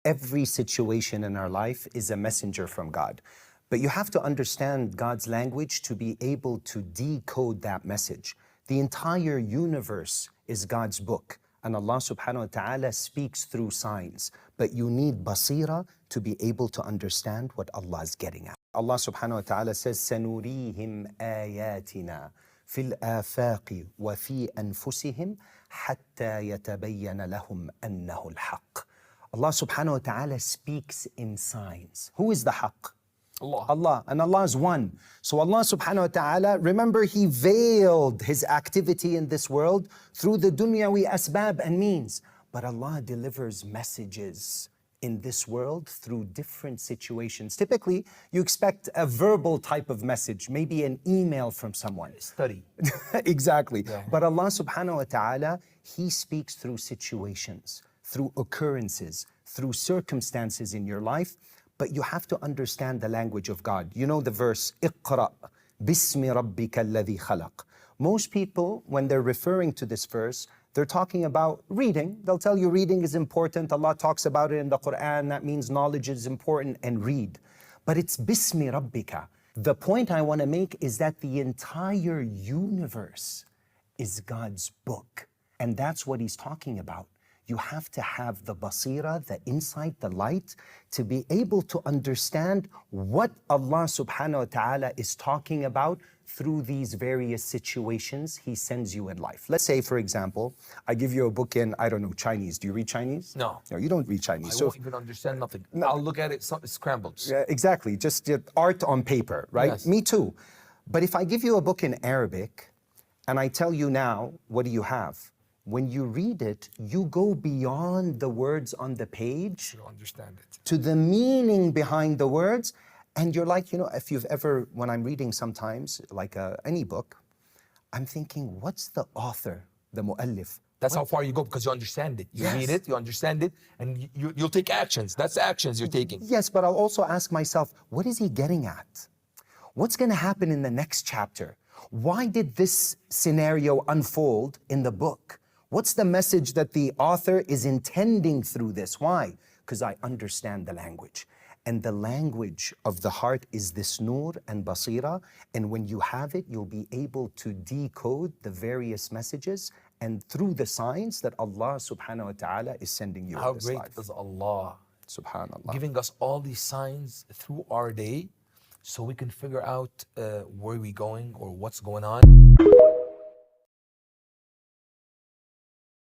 Every situation in our life is a messenger from God. But you have to understand God's language to be able to decode that message. The entire universe is God's book. And Allah subhanahu wa ta'ala speaks through signs. But you need basira to be able to understand what Allah is getting at. Allah subhanahu wa ta'ala says, سَنُرِيهِمْ آيَاتِنَا فِي الْآفَاقِ وَفِي أَنفُسِهِمْ حَتَّى يَتَبَيَّنَ لَهُمْ أَنَّهُ الْحَقِّ. Allah subhanahu wa ta'ala speaks in signs. Who is the haqq? Allah. And Allah is one. So Allah subhanahu wa ta'ala, remember, He veiled His activity in this world through the dunyawi asbab and means. But Allah delivers messages in this world through different situations. Typically, you expect a verbal type of message, maybe an email from someone. Study. Exactly. Yeah. But Allah subhanahu wa ta'ala, He speaks through situations, through occurrences, through circumstances in your life. But you have to understand the language of God. You know the verse, اقرأ باسم ربك الذي خلق. Most people, when they're referring to this verse, they're talking about reading. They'll tell you reading is important. Allah talks about it in the Quran. That means knowledge is important, and read. But it's باسم ربك. The point I want to make is that the entire universe is God's book. And that's what He's talking about. You have to have the basira, the insight, the light, to be able to understand what Allah subhanahu wa ta'ala is talking about through these various situations He sends you in life. Let's say, for example, I give you a book in, I don't know, Chinese. Do you read Chinese? No. No, you don't read Chinese. I won't even understand nothing. I'll look at it scrambled. Yeah, exactly, just art on paper, right? Yes. Me too. But if I give you a book in Arabic, and I tell you now, what do you have? When you read it, you go beyond the words on the page You understand it. to the meaning behind the words. And you're like, you know, if you've ever, when I'm reading sometimes, like any book, I'm thinking, what's the author, the mu'allif? That's how far you go, because you understand it. You Yes. read it, you understand it, and you'll take actions. That's the actions you're taking. Yes, but I'll also ask myself, what is he getting at? What's going to happen in the next chapter? Why did this scenario unfold in the book? What's the message that the author is intending through this? Why? Because I understand the language. And the language of the heart is this nur and basira. And when you have it, you'll be able to decode the various messages and through the signs that Allah subhanahu wa ta'ala is sending you How in this great life. is Allah Subhanallah. giving us all these signs through our day so we can figure out where we're going or what's going on.